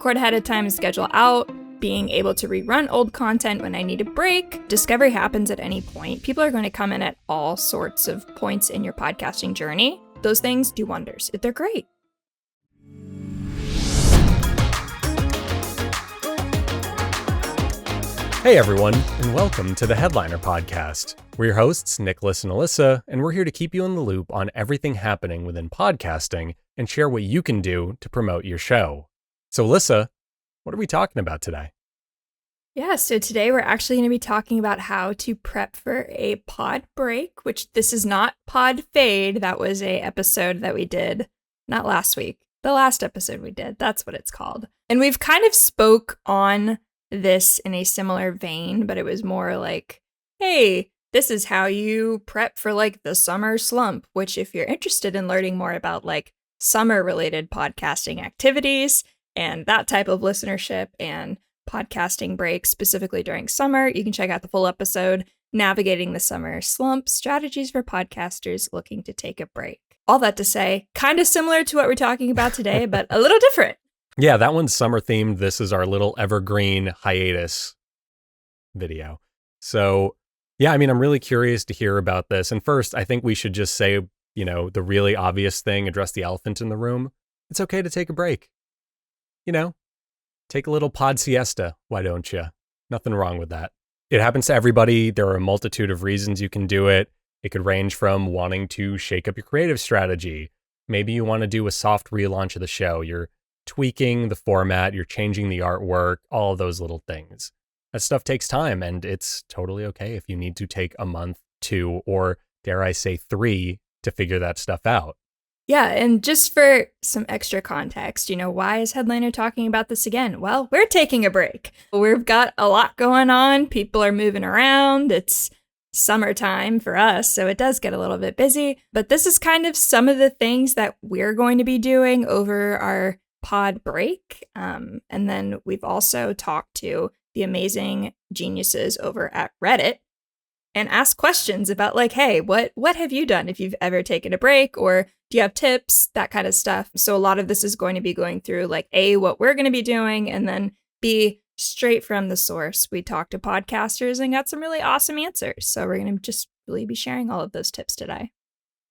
record ahead of time and schedule out, being able to rerun old content when I need a break. Discovery happens at any point. People are going to come in at all sorts of points in your podcasting journey. Those things do wonders. They're great. Hey everyone, and welcome to the Headliner Podcast. We're your hosts, Nicholas and Alyssa, and we're here to keep you in the loop on everything happening within podcasting and share what you can do to promote your show. So Alyssa, what are we talking about today? Yeah, so today we're actually going to be talking about how to prep for a pod break, which this is not pod fade. That was a episode that we did, not last week, the last episode we did. That's what it's called. And we've kind of spoke on this in a similar vein, but it was more like, hey, this is how you prep for like the summer slump, which if you're interested in learning more about like summer related podcasting activities and that type of listenership and podcasting breaks specifically during summer, you can check out the full episode, Navigating the Summer Slump, Strategies for Podcasters Looking to Take a Break. All that to say, kind of similar to what we're talking about today, but a little different. Yeah, that one's summer themed. This is our little evergreen hiatus video. So yeah, I mean, I'm really curious to hear about this. And first, I think we should just say, the really obvious thing, address the elephant in the room. It's okay to take a break. Take a little pod siesta. Why don't you? Nothing wrong with that. It happens to everybody. There are a multitude of reasons you can do it. It could range from wanting to shake up your creative strategy. Maybe you want to do a soft relaunch of the show. You're tweaking the format, you're changing the artwork, all of those little things. That stuff takes time, and it's totally okay if you need to take a month, 2, or dare I say 3 to figure that stuff out. Yeah, and just for some extra context, why is Headliner talking about this again? Well, we're taking a break. We've got a lot going on. People are moving around. It's summertime for us, so it does get a little bit busy. But this is kind of some of the things that we're going to be doing over our pod break. And then we've also talked to the amazing geniuses over at Reddit and asked questions about like, hey, what have you done if you've ever taken a break, or do you have tips, that kind of stuff. So a lot of this is going to be going through like A, what we're going to be doing, and then B, straight from the source. We talked to podcasters and got some really awesome answers. So we're going to just really be sharing all of those tips today.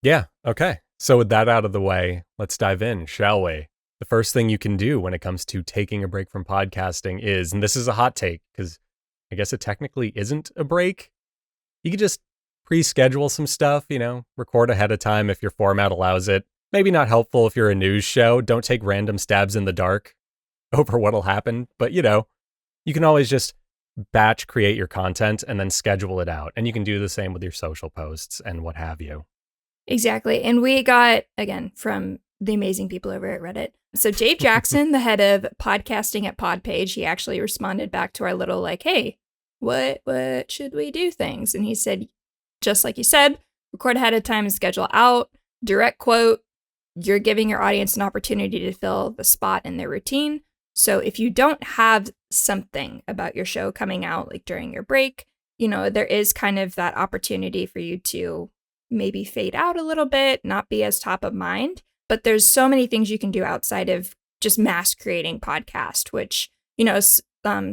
Yeah, okay. So with that out of the way, let's dive in, shall we? The first thing you can do when it comes to taking a break from podcasting is, and this is a hot take because I guess it technically isn't a break. You could just pre-schedule some stuff, record ahead of time if your format allows it. Maybe not helpful if you're a news show. Don't take random stabs in the dark over what'll happen. But, you can always just batch create your content and then schedule it out. And you can do the same with your social posts and what have you. Exactly. And we got, again, from the amazing people over at Reddit. So Dave Jackson, the head of podcasting at Podpage, he actually responded back to our little like, hey, what should we do things? And he said, just like you said, record ahead of time and schedule out. Direct quote, you're giving your audience an opportunity to fill the spot in their routine. So if you don't have something about your show coming out like during your break, there is kind of that opportunity for you to maybe fade out a little bit, not be as top of mind. But there's so many things you can do outside of just mass creating podcast, which,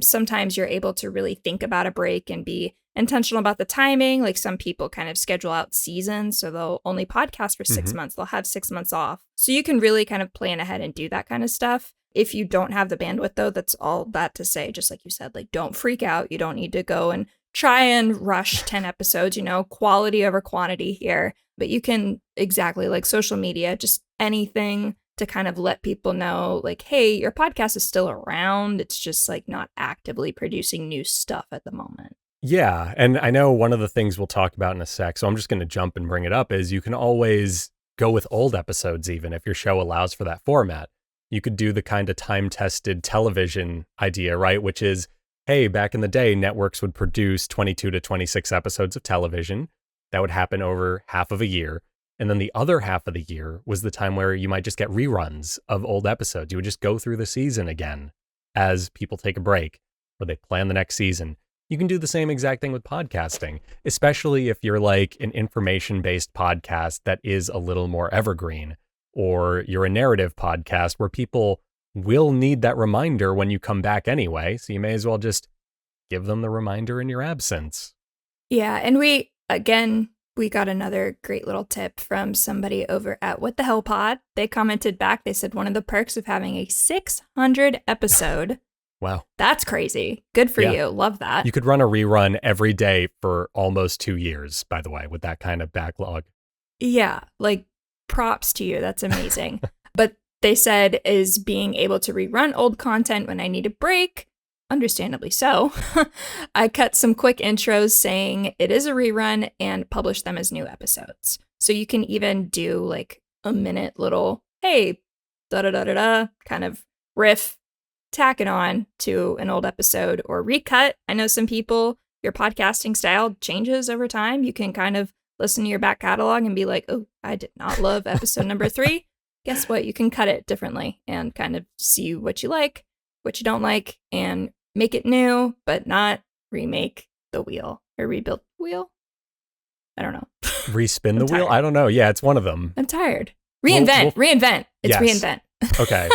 sometimes you're able to really think about a break and be intentional about the timing. Like some people kind of schedule out seasons, so they'll only podcast for 6 months. They'll have 6 months off. So you can really kind of plan ahead and do that kind of stuff. If you don't have the bandwidth, though, that's all that to say, just like you said, like don't freak out. You don't need to go and try and rush 10 episodes, quality over quantity here. But you can, exactly like social media, just anything to kind of let people know like, hey, your podcast is still around. It's just like not actively producing new stuff at the moment. Yeah. And I know one of the things we'll talk about in a sec, so I'm just going to jump and bring it up, is you can always go with old episodes, even if your show allows for that format. You could do the kind of time-tested television idea, right? Which is, hey, back in the day, networks would produce 22 to 26 episodes of television. That would happen over half of a year. And then the other half of the year was the time where you might just get reruns of old episodes. You would just go through the season again as people take a break or they plan the next season. You can do the same exact thing with podcasting, especially if you're like an information-based podcast that is a little more evergreen, or you're a narrative podcast where people will need that reminder when you come back anyway. So you may as well just give them the reminder in your absence. Yeah. And we got another great little tip from somebody over at What the Hell Pod. They commented back. They said one of the perks of having a 600 episode. Wow. That's crazy. Good for you. Love that. You could run a rerun every day for almost 2 years, by the way, with that kind of backlog. Yeah. Like, props to you. That's amazing. But they said is being able to rerun old content when I need a break. Understandably so. I cut some quick intros saying it is a rerun and publish them as new episodes. So you can even do like a minute little, hey, da-da-da-da-da, kind of riff, tack it on to an old episode or recut. I know some people, your podcasting style changes over time. You can kind of listen to your back catalog and be like, oh, I did not love episode number 3. Guess what? You can cut it differently and kind of see what you like, what you don't like, and make it new, but not remake the wheel or rebuild the wheel. I don't know. Respin the wheel? I don't know. Yeah, it's one of them. I'm tired. Reinvent. It's yes. Reinvent. Okay.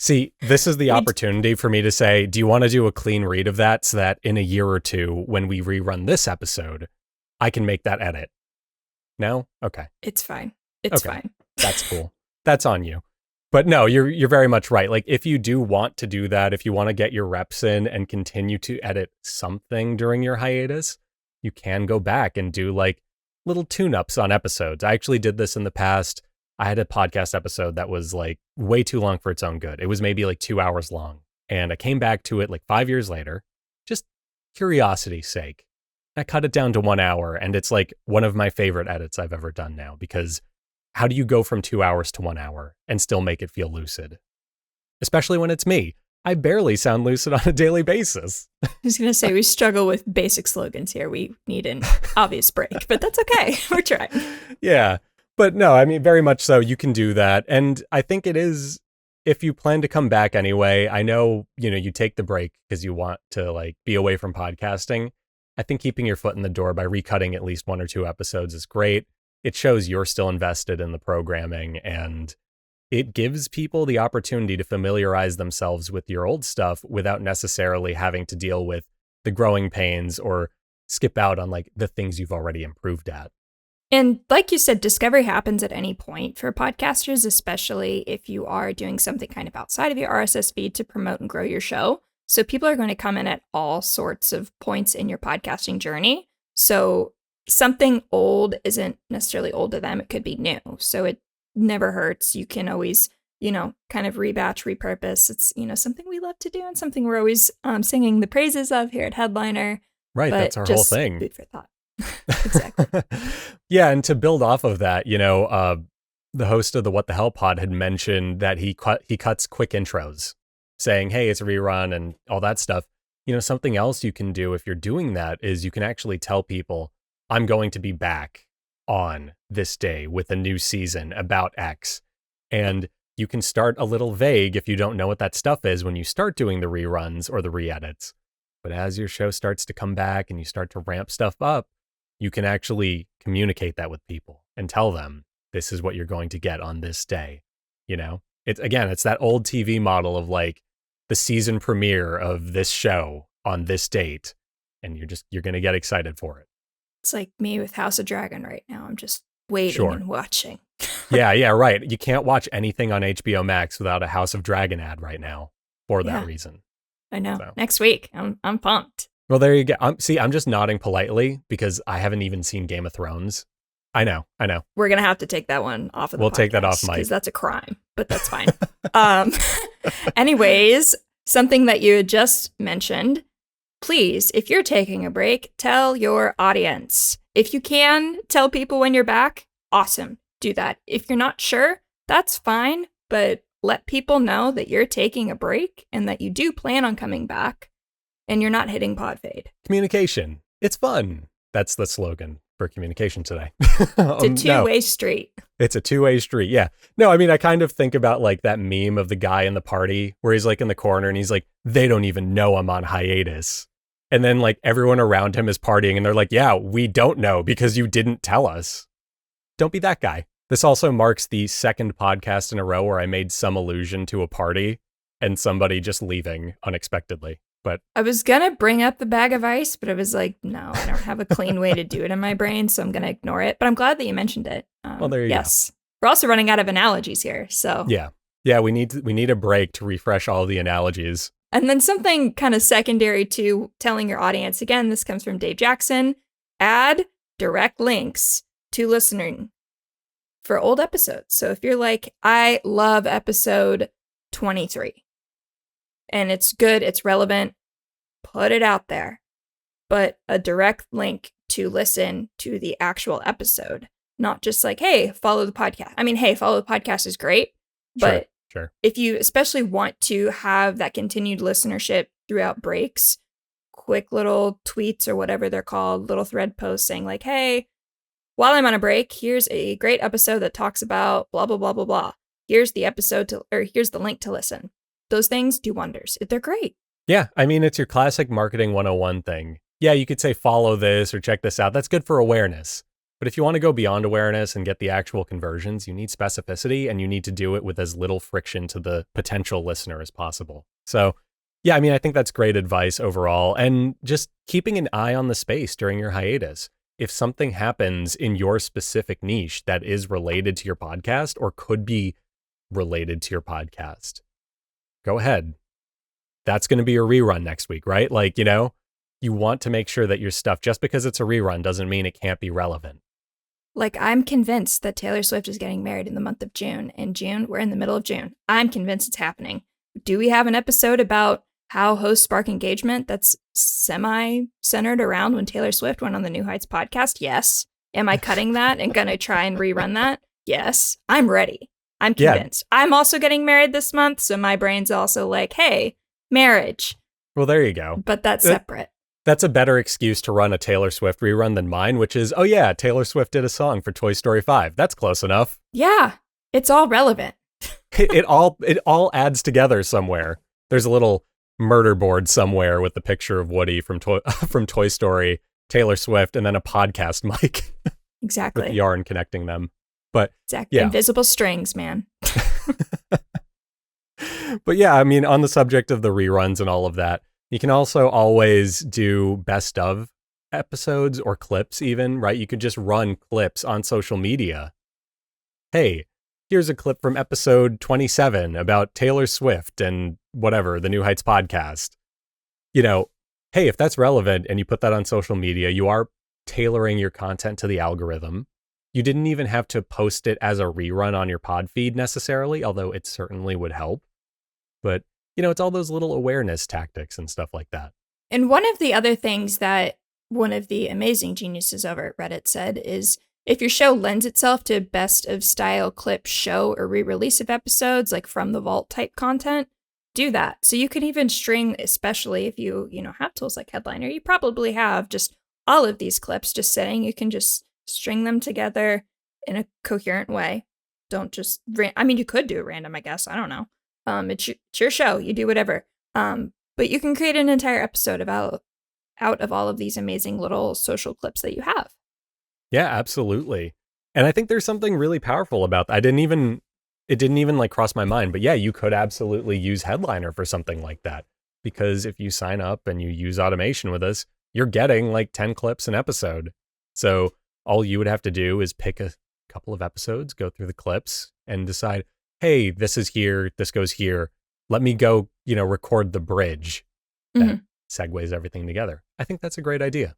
See, this is the opportunity for me to say, do you want to do a clean read of that so that in a year or two, when we rerun this episode, I can make that edit? No? Okay. It's fine. It's fine. That's cool. That's on you. But no, you're very much right. Like, if you do want to do that, if you want to get your reps in and continue to edit something during your hiatus, you can go back and do like little tune-ups on episodes. I actually did this in the past. I had a podcast episode that was like way too long for its own good. It was maybe like 2 hours long. And I came back to it like 5 years later, just curiosity's sake. I cut it down to 1 hour, and it's like one of my favorite edits I've ever done now, because how do you go from 2 hours to 1 hour and still make it feel lucid? Especially when it's me. I barely sound lucid on a daily basis. I was going to say, we struggle with basic slogans here. We need an obvious break, but that's okay. We're trying. Yeah. But no, I mean, very much so. You can do that. And I think it is, if you plan to come back anyway, I know, you take the break because you want to like be away from podcasting. I think keeping your foot in the door by recutting at least 1 or 2 episodes is great. It shows you're still invested in the programming, and it gives people the opportunity to familiarize themselves with your old stuff without necessarily having to deal with the growing pains or skip out on like the things you've already improved at. And like you said, discovery happens at any point for podcasters, especially if you are doing something kind of outside of your RSS feed to promote and grow your show. So people are going to come in at all sorts of points in your podcasting journey. So something old isn't necessarily old to them. It could be new. So it never hurts. You can always, kind of rebatch, repurpose. It's, something we love to do and something we're always singing the praises of here at Headliner. Right. That's our whole thing. Food for thought. Exactly. Yeah. And to build off of that, the host of the What the Hell Pod had mentioned that he cuts quick intros saying, hey, it's a rerun and all that stuff. Something else you can do if you're doing that is you can actually tell people, I'm going to be back on this day with a new season about X. And you can start a little vague if you don't know what that stuff is when you start doing the reruns or the re-edits. But as your show starts to come back and you start to ramp stuff up, you can actually communicate that with people and tell them this is what you're going to get on this day. It's that old TV model of like the season premiere of this show on this date. And you're going to get excited for it. It's like me with House of Dragon right now. I'm just waiting and watching. Yeah, right. You can't watch anything on HBO Max without a House of Dragon ad right now for that reason. I know. So. Next week, I'm pumped. Well, there you go. I'm just nodding politely because I haven't even seen Game of Thrones. I know. We're going to have to take that one off of the podcast. We'll take that off, Mike. Because that's a crime, but that's fine. Anyways, something that you had just mentioned. Please, if you're taking a break, tell your audience. If you can tell people when you're back, awesome. Do that. If you're not sure, that's fine, but let people know that you're taking a break and that you do plan on coming back and you're not hitting pod fade. Communication. It's fun. That's the slogan for communication today. It's a two-way street. It's a two-way street. Yeah. No, I mean, I kind of think about like that meme of the guy in the party where he's like in the corner and he's like, they don't even know I'm on hiatus. And then like everyone around him is partying and they're like, yeah, we don't know because you didn't tell us. Don't be that guy. This also marks the second podcast in a row where I made some allusion to a party. and somebody just leaving unexpectedly. But I was going to bring up the bag of ice, but I was like, no, I don't have a clean way to do it in my brain, so I'm going to ignore it. But I'm glad that you mentioned it. Well, there you go. We're also running out of analogies here, so. Yeah, we need a break to refresh all the analogies. And then something kind of secondary to telling your audience, again, this comes from Dave Jackson, add direct links to listening for old episodes. So if you're like, I love episode 23 and it's good, it's relevant, put it out there. But a direct link to listen to the actual episode, not just like, hey, follow the podcast. I mean, hey, follow the podcast is great, but sure. If you especially want to have that continued listenership throughout breaks, quick little tweets or whatever they're called, little thread posts saying like, hey, while I'm on a break, here's a great episode that talks about blah, blah, blah, blah, blah. Here's the here's the link to listen. Those things do wonders. They're great. Yeah. I mean, it's your classic marketing 101 thing. Yeah, you could say follow this or check this out. That's good for awareness. But if you want to go beyond awareness and get the actual conversions, you need specificity and you need to do it with as little friction to the potential listener as possible. So, yeah, I mean, I think that's great advice overall. And just keeping an eye on the space during your hiatus. If something happens in your specific niche that is related to your podcast or could be related to your podcast, go ahead. That's going to be a rerun next week, right? Like, you want to make sure that your stuff, just because it's a rerun doesn't mean it can't be relevant. Like, I'm convinced that Taylor Swift is getting married in the month of June. In June, we're in the middle of June. I'm convinced it's happening. Do we have an episode about how hosts spark engagement that's semi-centered around when Taylor Swift went on the New Heights podcast? Yes. Am I cutting that and going to try and rerun that? Yes. I'm ready. I'm convinced. Yeah. I'm also getting married this month, so my brain's also like, hey, marriage. Well, there you go. But that's separate. That's a better excuse to run a Taylor Swift rerun than mine, which is, oh yeah, Taylor Swift did a song for Toy Story 5. That's close enough. Yeah, it's all relevant. it all adds together somewhere. There's a little murder board somewhere with the picture of Woody from Toy Story, Taylor Swift, and then a podcast mic. Exactly. With yarn connecting them. But exactly. Yeah. Invisible strings, man. But yeah, I mean, on the subject of the reruns and all of that, you can also always do best of episodes or clips even, right? You could just run clips on social media. Hey, here's a clip from episode 27 about Taylor Swift and whatever, the New Heights podcast. Hey, if that's relevant and you put that on social media, you are tailoring your content to the algorithm. You didn't even have to post it as a rerun on your pod feed necessarily, although it certainly would help. But it's all those little awareness tactics and stuff like that. And one of the other things that one of the amazing geniuses over at Reddit said is if your show lends itself to best of style clip show or re-release of episodes, like from the vault type content, do that. So you can even string, especially if you have tools like Headliner, you probably have just all of these clips just sitting. You can just string them together in a coherent way. Don't just, you could do it random, I guess. I don't know. It's your show. You do whatever. But you can create an entire episode out of all of these amazing little social clips that you have. Yeah, absolutely. And I think there's something really powerful about that. It didn't even like cross my mind, but yeah, you could absolutely use Headliner for something like that. Because if you sign up and you use automation with us, you're getting like 10 clips an episode. So all you would have to do is pick a couple of episodes, go through the clips and decide, hey, this is here, this goes here. Let me go, record the bridge that segues everything together. I think that's a great idea.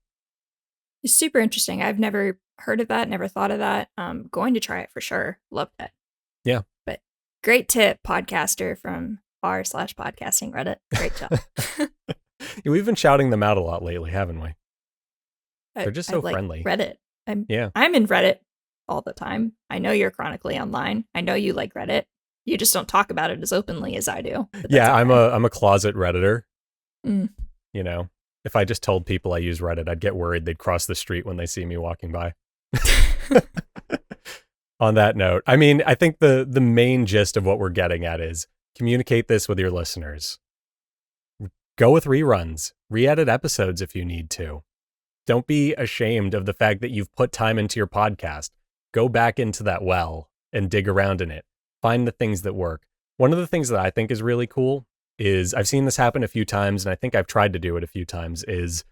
It's super interesting. I've never heard of that, never thought of that. Going to try it for sure. Loved it. Yeah. But great tip, podcaster from r/podcasting Reddit. Great job. We've been shouting them out a lot lately, haven't we? They're just so friendly. Reddit. I'm in Reddit all the time. I know you're chronically online. I know you like Reddit. You just don't talk about it as openly as I do. Yeah, I'm a closet Redditor. Mm. If I just told people I use Reddit, I'd get worried they'd cross the street when they see me walking by. On that note, I think the main gist of what we're getting at is communicate this with your listeners. Go with reruns, re-edit episodes if you need to. Don't be ashamed of the fact that you've put time into your podcast. Go back into that well and dig around in it. Find the things that work. One of the things that I think is really cool is, I've seen this happen a few times, and I think I've tried to do it a few times, is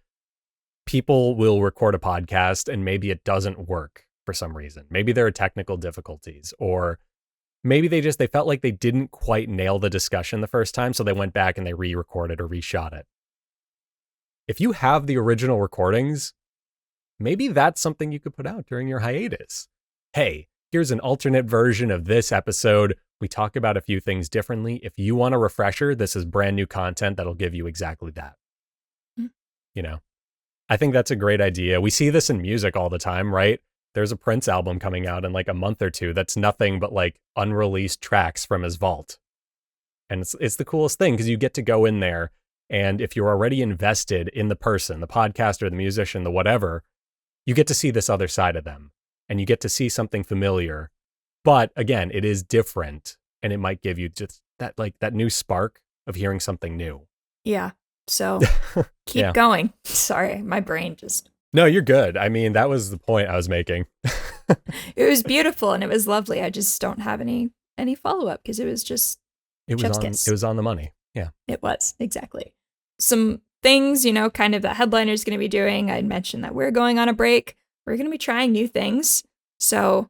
people will record a podcast and maybe it doesn't work for some reason. Maybe there are technical difficulties, or maybe they felt like they didn't quite nail the discussion the first time, so they went back and they re-recorded or reshot it. If you have the original recordings, maybe that's something you could put out during your hiatus. Hey, here's an alternate version of this episode. We talk about a few things differently. If you want a refresher, this is brand new content that'll give you exactly that. You know, I think that's a great idea. We see this in music all the time, right? There's a Prince album coming out in like a month or two that's nothing but like unreleased tracks from his vault. And it's the coolest thing because you get to go in there, and if you're already invested in the person, the podcaster, the musician, the whatever, you get to see this other side of them, and you get to see something familiar. But again, it is different, and it might give you just that new spark of hearing something new. Yeah. So keep going. Sorry, my brain just... No, you're good. I mean, that was the point I was making. It was beautiful and it was lovely. I just don't have any follow-up because it was just chef's kiss. It was on the money. Yeah. It was, exactly. Some things, kind of that Headliner's going to be doing. I'd mentioned that we're going on a break. We're going to be trying new things. So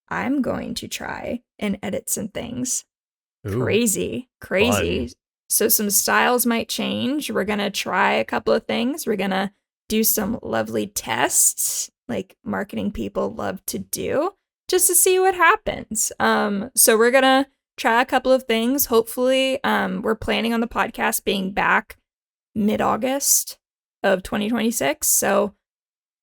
I'm going to try and edit some things. Ooh, crazy. Fun. So some styles might change. We're going to try a couple of things. We're going to do some lovely tests like marketing people love to do just to see what happens. So we're going to try a couple of things. Hopefully, we're planning on the podcast being back mid-August of 2026. So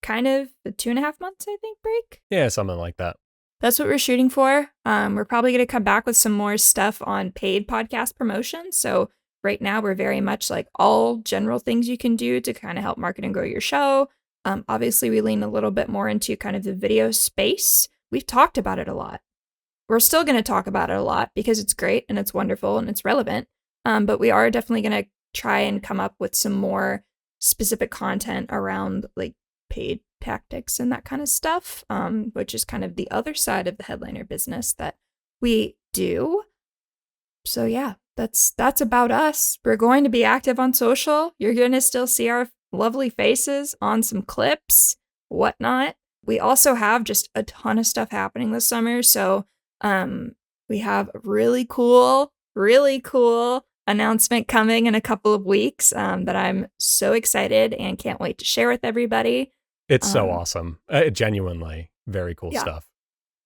kind of a 2.5 months, I think, break. Yeah, something like that. That's what we're shooting for. We're probably going to come back with some more stuff on paid podcast promotion. So right now we're very much like all general things you can do to kind of help market and grow your show. Obviously, we lean a little bit more into kind of the video space. We've talked about it a lot. We're still going to talk about it a lot because it's great and it's wonderful and it's relevant. But we are definitely going to try and come up with some more specific content around like paid tactics and that kind of stuff, which is kind of the other side of the Headliner business that we do. So yeah, that's about us. We're going to be active on social. You're going to still see our lovely faces on some clips, whatnot. We also have just a ton of stuff happening this summer. So we have a really cool announcement coming in a couple of weeks that I'm so excited and can't wait to share with everybody. It's so awesome. Genuinely very cool stuff.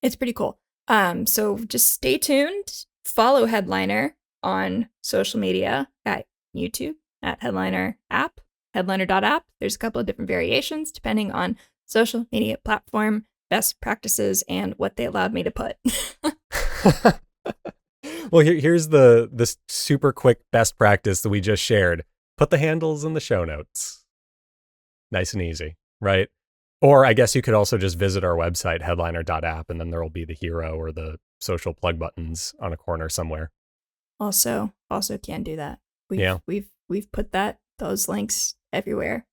It's pretty cool. So just stay tuned. Follow Headliner on social media at YouTube, at Headliner app, headliner.app. There's a couple of different variations depending on social media platform, best practices, and what they allowed me to put. Well, here's the super quick best practice that we just shared. Put the handles in the show notes. Nice and easy, right? Or I guess you could also just visit our website, headliner.app, and then there will be the hero or the social plug buttons on a corner somewhere. Also can do that. We've put those links everywhere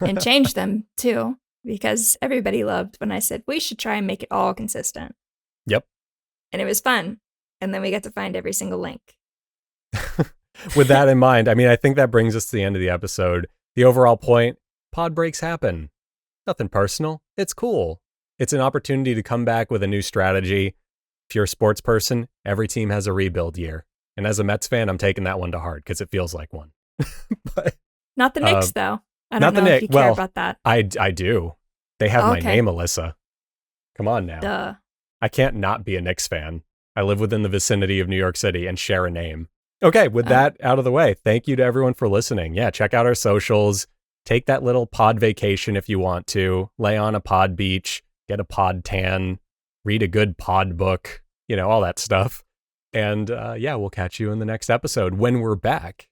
and changed them too, because everybody loved when I said we should try and make it all consistent. Yep. And it was fun. And then we got to find every single link. With that in mind, I mean, I think that brings us to the end of the episode. The overall point, pod breaks happen. Nothing personal. It's cool. It's an opportunity to come back with a new strategy. If you're a sports person, every team has a rebuild year. And as a Mets fan, I'm taking that one to heart because it feels like one. But, not the Knicks, though. I don't know if you care about that. I do. They have my name, Alyssa. Come on now. Duh. I can't not be a Knicks fan. I live within the vicinity of New York City and share a name. Okay, with that out of the way, thank you to everyone for listening. Yeah, check out our socials. Take that little pod vacation if you want to. Lay on a pod beach, get a pod tan, read a good pod book, all that stuff. And we'll catch you in the next episode when we're back